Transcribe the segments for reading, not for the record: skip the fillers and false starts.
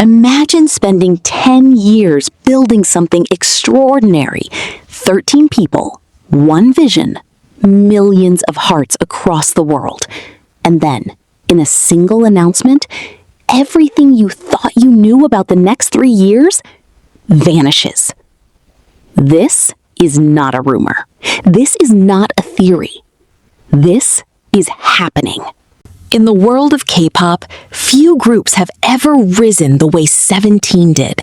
Imagine spending 10 years building something extraordinary. 13 people, one vision, millions of hearts across the world. And then, in a single announcement, everything you thought you knew about the next 3 years vanishes. This is not a rumor. This is not a theory. This is happening. In the world of K-pop, few groups have ever risen the way 17 did.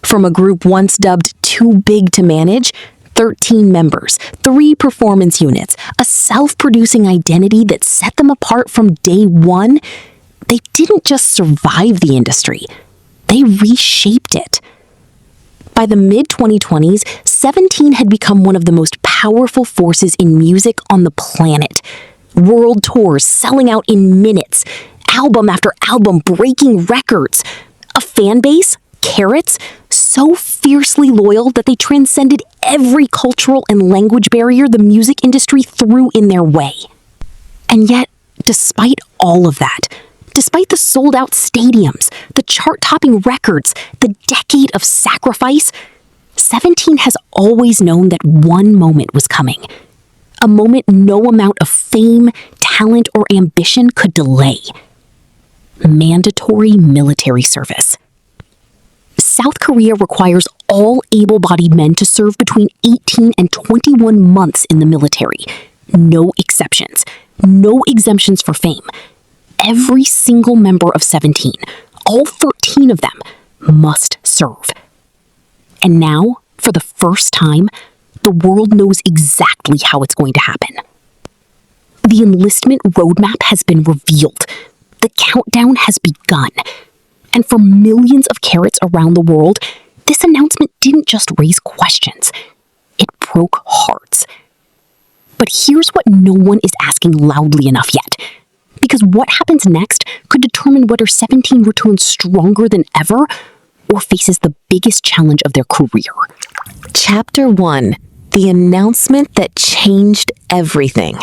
From a group once dubbed too big to manage, 13 members, 3 performance units, a self-producing identity that set them apart from day one, they didn't just survive the industry, they reshaped it. By the mid-2020s, 17 had become one of the most powerful forces in music on the planet. World tours selling out in minutes, album after album breaking records. A fan base, CARATs, so fiercely loyal that they transcended every cultural and language barrier the music industry threw in their way. And yet, despite all of that, despite the sold-out stadiums, the chart-topping records, the decade of sacrifice, 17 has always known that one moment was coming. A moment no amount of fame, talent, or ambition could delay. Mandatory military service. South Korea requires all able-bodied men to serve between 18 and 21 months in the military. No exceptions. No exemptions for fame. Every single member of 17, all 13 of them, must serve. And now, for the first time, the world knows exactly how it's going to happen. The enlistment roadmap has been revealed. The countdown has begun. And for millions of CARATs around the world, this announcement didn't just raise questions. It broke hearts. But here's what no one is asking loudly enough yet. Because what happens next could determine whether 17 returns stronger than ever or faces the biggest challenge of their career. Chapter 1. The announcement that changed everything.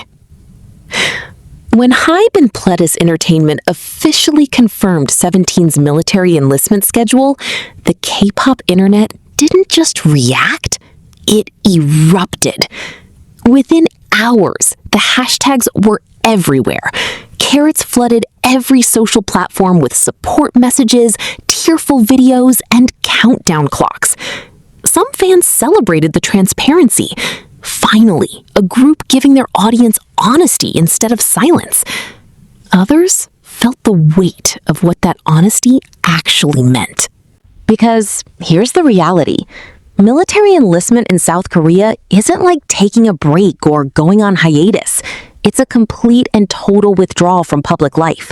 When HYBE and PLEDIS Entertainment officially confirmed 17's military enlistment schedule, the K-pop internet didn't just react, it erupted. Within hours, the hashtags were everywhere. CARATs flooded every social platform with support messages, tearful videos, and countdown clocks. Some fans celebrated the transparency. Finally, a group giving their audience honesty instead of silence. Others felt the weight of what that honesty actually meant. Because here's the reality. Military enlistment in South Korea isn't like taking a break or going on hiatus. It's a complete and total withdrawal from public life.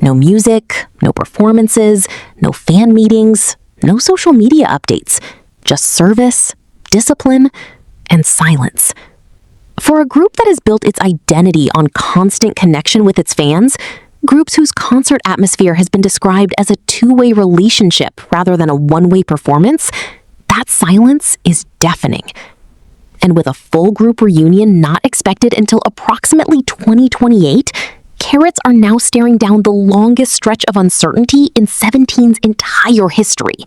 No music, no performances, no fan meetings, no social media updates. Just service, discipline, and silence. For a group that has built its identity on constant connection with its fans, groups whose concert atmosphere has been described as a two-way relationship rather than a one-way performance, that silence is deafening. And with a full group reunion not expected until approximately 2028, CARATs are now staring down the longest stretch of uncertainty in 17's entire history.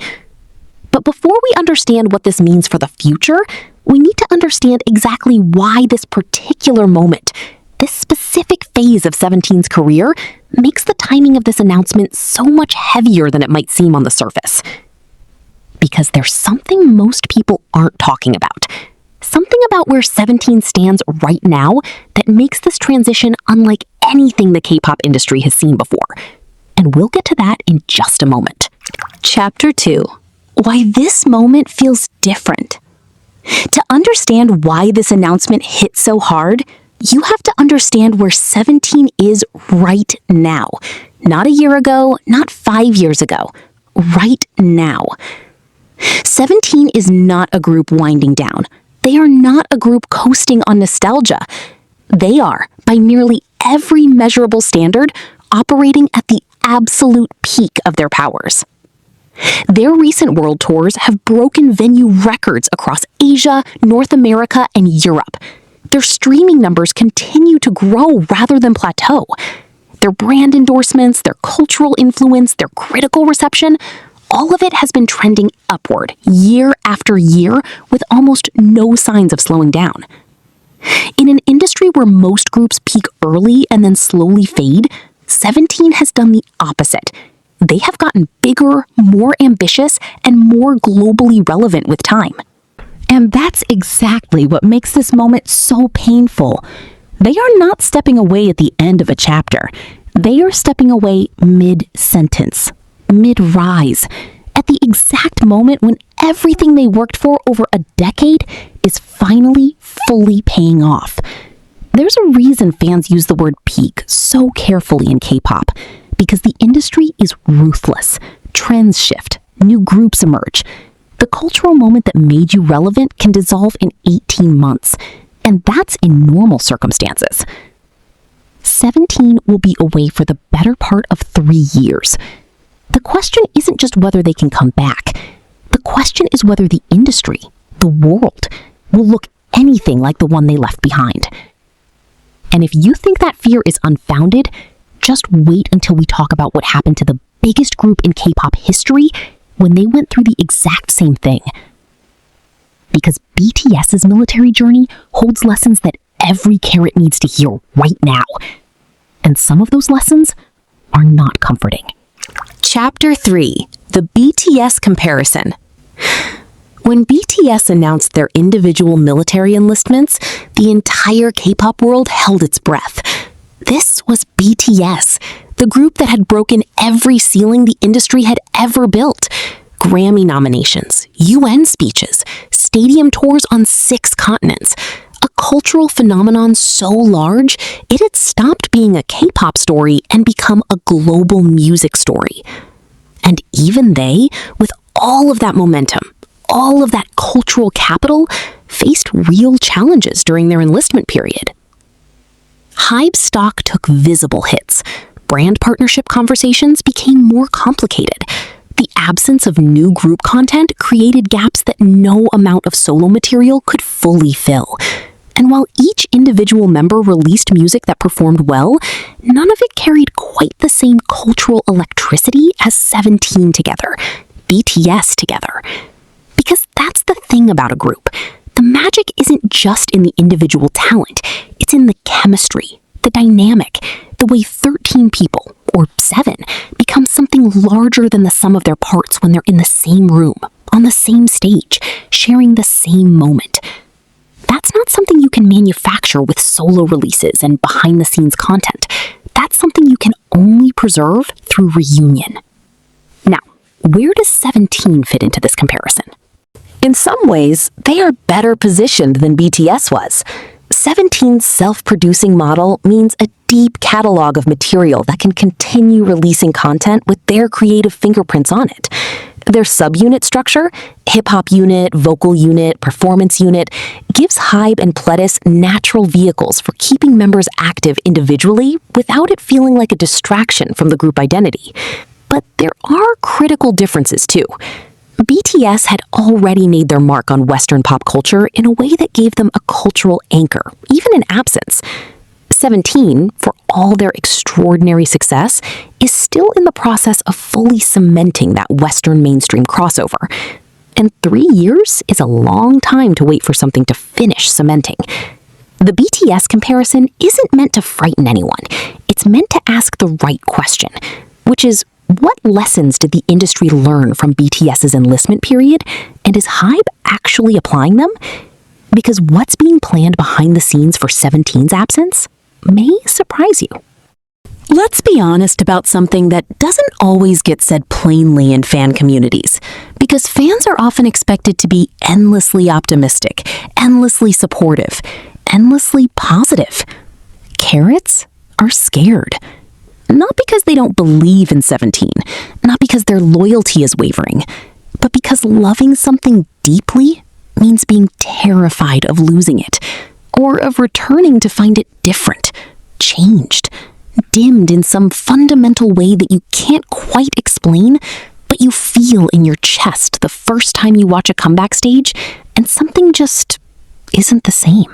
But before we understand what this means for the future, we need to understand exactly why this particular moment, this specific phase of 17's career, makes the timing of this announcement so much heavier than it might seem on the surface. Because there's something most people aren't talking about. Something about where 17 stands right now that makes this transition unlike anything the K-pop industry has seen before. And we'll get to that in just a moment. Chapter 2. Why this moment feels different. To understand why this announcement hit so hard, you have to understand where 17 is right now. Not a year ago, not 5 years ago. Right now. 17 is not a group winding down. They are not a group coasting on nostalgia. They are, by nearly every measurable standard, operating at the absolute peak of their powers. Their recent world tours have broken venue records across Asia, North America, and Europe. Their streaming numbers continue to grow rather than plateau. Their brand endorsements, their cultural influence, their critical reception, all of it has been trending upward year after year with almost no signs of slowing down. In an industry where most groups peak early and then slowly fade, 17 has done the opposite. They have gotten bigger, more ambitious, and more globally relevant with time. And that's exactly what makes this moment so painful. They are not stepping away at the end of a chapter. They are stepping away mid-sentence, mid-rise, at the exact moment when everything they worked for over a decade is finally fully paying off. There's a reason fans use the word peak so carefully in K-pop, because the industry is ruthless. Trends shift, new groups emerge. The cultural moment that made you relevant can dissolve in 18 months, and that's in normal circumstances. 17 will be away for the better part of 3 years. The question isn't just whether they can come back. The question is whether the industry, the world, will look anything like the one they left behind. And if you think that fear is unfounded, just wait until we talk about what happened to the biggest group in K-pop history when they went through the exact same thing. Because BTS's military journey holds lessons that every CARAT needs to hear right now. And some of those lessons are not comforting. Chapter 3: The BTS Comparison. When BTS announced their individual military enlistments, the entire K-pop world held its breath. This was BTS, the group that had broken every ceiling the industry had ever built. Grammy nominations, UN speeches, stadium tours on 6 continents. A cultural phenomenon so large, it had stopped being a K-pop story and become a global music story. And even they, with all of that momentum, all of that cultural capital, faced real challenges during their enlistment period. HYBE stock took visible hits. Brand partnership conversations became more complicated. The absence of new group content created gaps that no amount of solo material could fully fill. And while each individual member released music that performed well, none of it carried quite the same cultural electricity as 17 together, BTS together. Because that's the thing about a group. The magic isn't just in the individual talent, it's in the chemistry, the dynamic, the way 13 people, or 7, become something larger than the sum of their parts when they're in the same room, on the same stage, sharing the same moment. That's not something you can manufacture with solo releases and behind-the-scenes content. That's something you can only preserve through reunion. Now, where does 17 fit into this comparison? In some ways, they are better positioned than BTS was. 17's self-producing model means a deep catalog of material that can continue releasing content with their creative fingerprints on it. Their subunit structure, hip-hop unit, vocal unit, performance unit, gives HYBE and PLEDIS natural vehicles for keeping members active individually without it feeling like a distraction from the group identity. But there are critical differences too. BTS had already made their mark on Western pop culture in a way that gave them a cultural anchor, even in absence. 17, for all their extraordinary success, is still in the process of fully cementing that Western mainstream crossover. And 3 years is a long time to wait for something to finish cementing. The BTS comparison isn't meant to frighten anyone. It's meant to ask the right question, which is, what lessons did the industry learn from BTS's enlistment period, and is HYBE actually applying them? Because what's being planned behind the scenes for 17's absence may surprise you. Let's be honest about something that doesn't always get said plainly in fan communities, because fans are often expected to be endlessly optimistic, endlessly supportive, endlessly positive. CARATs are scared. Not because they don't believe in 17, not because their loyalty is wavering, but because loving something deeply means being terrified of losing it, or of returning to find it different, changed, dimmed in some fundamental way that you can't quite explain, but you feel in your chest the first time you watch a comeback stage, and something just isn't the same.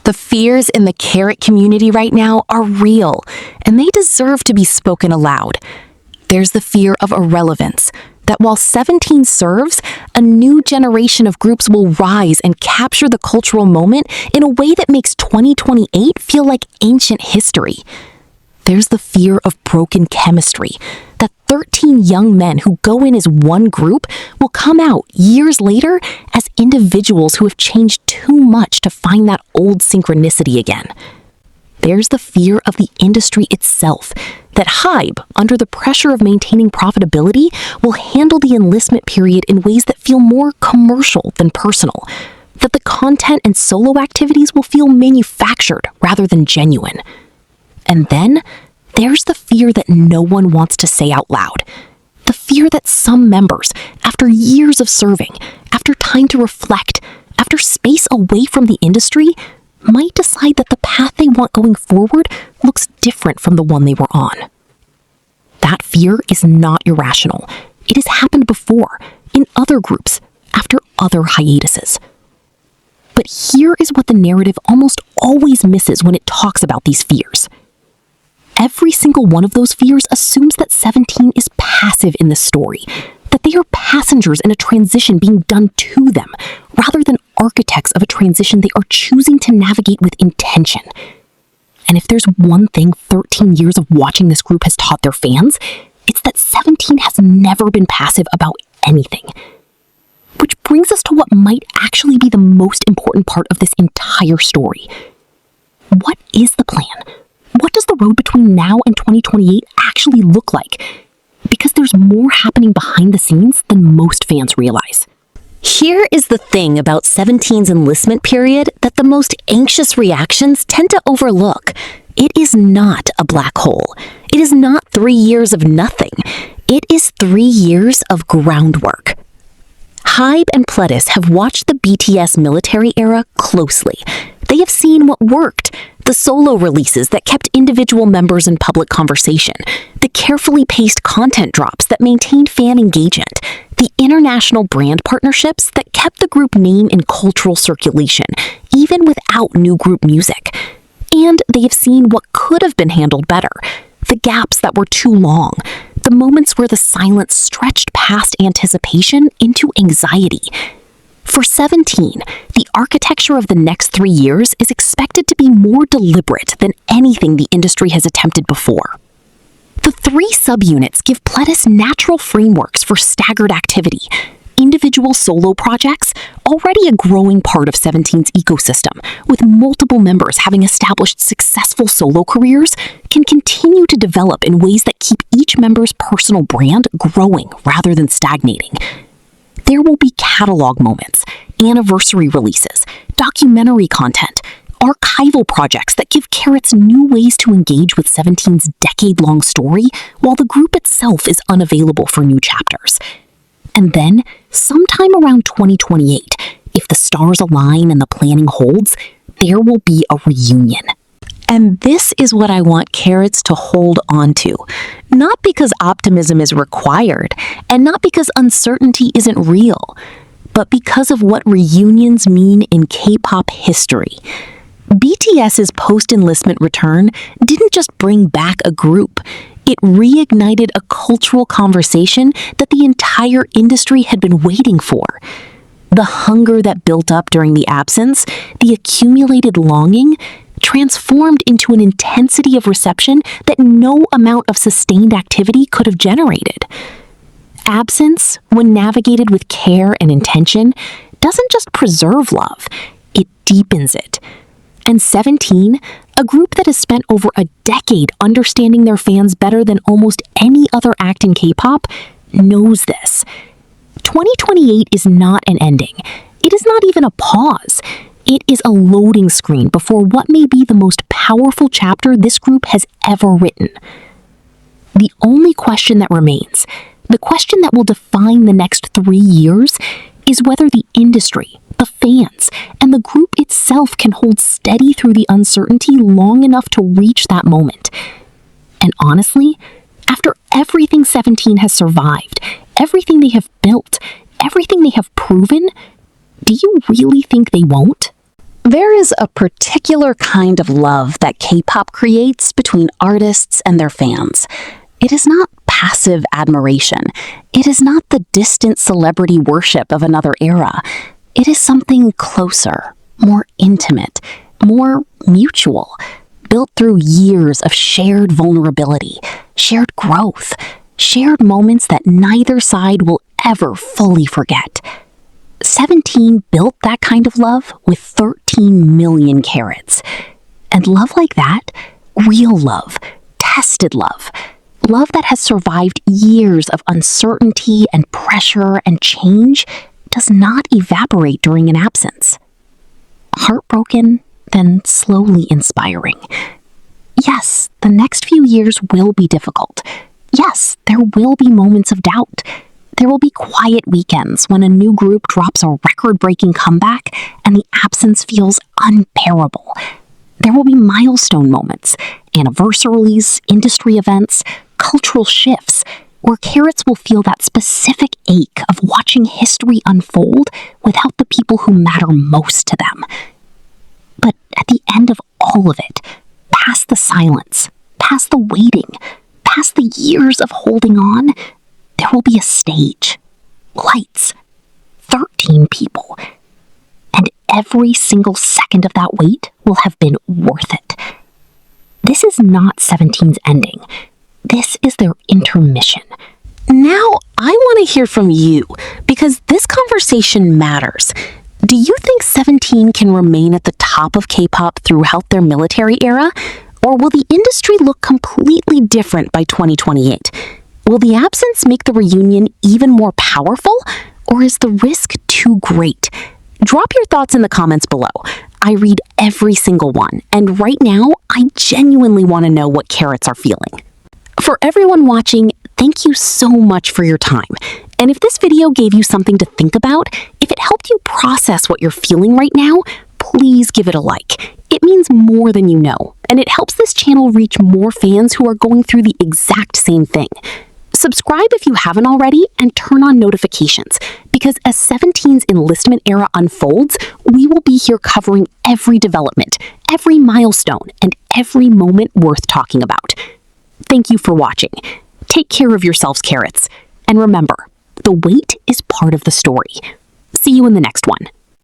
The fears in the CARAT community right now are real, and they deserve to be spoken aloud. There's the fear of irrelevance, that while 17 serves, a new generation of groups will rise and capture the cultural moment in a way that makes 2028 feel like ancient history. There's the fear of broken chemistry, that 13 young men who go in as one group will come out years later as individuals who have changed too much to find that old synchronicity again. There's the fear of the industry itself, that HYBE, under the pressure of maintaining profitability, will handle the enlistment period in ways that feel more commercial than personal, that the content and solo activities will feel manufactured rather than genuine. And then there's the fear that no one wants to say out loud. The fear that some members, after years of serving, after time to reflect, after space away from the industry, might decide that the path they want going forward looks different from the one they were on. That fear is not irrational. It has happened before, in other groups, after other hiatuses. But here is what the narrative almost always misses when it talks about these fears. Every single one of those fears assumes that 17 is passive in the story, that they are passengers in a transition being done to them, rather than architects of a transition they are choosing to navigate with intention. And if there's one thing 13 years of watching this group has taught their fans, it's that 17 has never been passive about anything. Which brings us to what might actually be the most important part of this entire story. What is the plan? What does the road between now and 2028 actually look like? Because there's more happening behind the scenes than most fans realize. Here is the thing about 17's enlistment period that the most anxious reactions tend to overlook. It is not a black hole. It is not 3 years of nothing. It is 3 years of groundwork. HYBE and PLEDIS have watched the BTS military era closely. They have seen what worked, the solo releases that kept individual members in public conversation, the carefully paced content drops that maintained fan engagement, the international brand partnerships that kept the group name in cultural circulation, even without new group music. And they have seen what could have been handled better, the gaps that were too long, the moments where the silence stretched past anticipation into anxiety. For 17, the architecture of the next 3 years is expected to be more deliberate than anything the industry has attempted before. The 3 subunits give PLEDIS natural frameworks for staggered activity. Individual solo projects, already a growing part of 17's ecosystem, with multiple members having established successful solo careers, can continue to develop in ways that keep each member's personal brand growing rather than stagnating. There will be catalog moments, anniversary releases, documentary content, archival projects that give CARATs new ways to engage with 17's decade-long story while the group itself is unavailable for new chapters. And then, sometime around 2028, if the stars align and the planning holds, there will be a reunion. And this is what I want CARATs to hold on to. Not because optimism is required, and not because uncertainty isn't real, but because of what reunions mean in K-pop history. BTS's post-enlistment return didn't just bring back a group. It reignited a cultural conversation that the entire industry had been waiting for. The hunger that built up during the absence, the accumulated longing, transformed into an intensity of reception that no amount of sustained activity could have generated. Absence, when navigated with care and intention, doesn't just preserve love, it deepens it. And 17, a group that has spent over a decade understanding their fans better than almost any other act in K-pop, knows this. 2028 is not an ending. It is not even a pause. It is a loading screen before what may be the most powerful chapter this group has ever written. The only question that remains, the question that will define the next 3 years, is whether the industry, the fans, and the group itself can hold steady through the uncertainty long enough to reach that moment. And honestly, after everything 17 has survived, everything they have built, everything they have proven, do you really think they won't? There is a particular kind of love that K-pop creates between artists and their fans. It is not passive admiration. It is not the distant celebrity worship of another era. It is something closer, more intimate, more mutual, built through years of shared vulnerability, shared growth, shared moments that neither side will ever fully forget. 17 built that kind of love with 13 million carats. And love like that, real love, tested love, love that has survived years of uncertainty and pressure and change, does not evaporate during an absence. Heartbroken, then slowly inspiring. Yes, the next few years will be difficult. Yes, there will be moments of doubt. There will be quiet weekends when a new group drops a record-breaking comeback and the absence feels unbearable. There will be milestone moments, anniversaries, industry events, cultural shifts, where CARATs will feel that specific ache of watching history unfold without the people who matter most to them. But at the end of all of it, past the silence, past the waiting, past the years of holding on, there will be a stage, lights, 13 people, and every single second of that wait will have been worth it. This is not 17's ending. This is their intermission. Now, I want to hear from you, because this conversation matters. Do you think 17 can remain at the top of K-pop throughout their military era? Or will the industry look completely different by 2028? Will the absence make the reunion even more powerful? Or is the risk too great? Drop your thoughts in the comments below. I read every single one, and right now, I genuinely want to know what CARATs are feeling. For everyone watching, thank you so much for your time. And if this video gave you something to think about, if it helped you process what you're feeling right now, please give it a like. It means more than you know, and it helps this channel reach more fans who are going through the exact same thing. Subscribe if you haven't already, and turn on notifications, because as 17's enlistment era unfolds, we will be here covering every development, every milestone, and every moment worth talking about. Thank you for watching. Take care of yourselves, CARATs. And remember, the wait is part of the story. See you in the next one.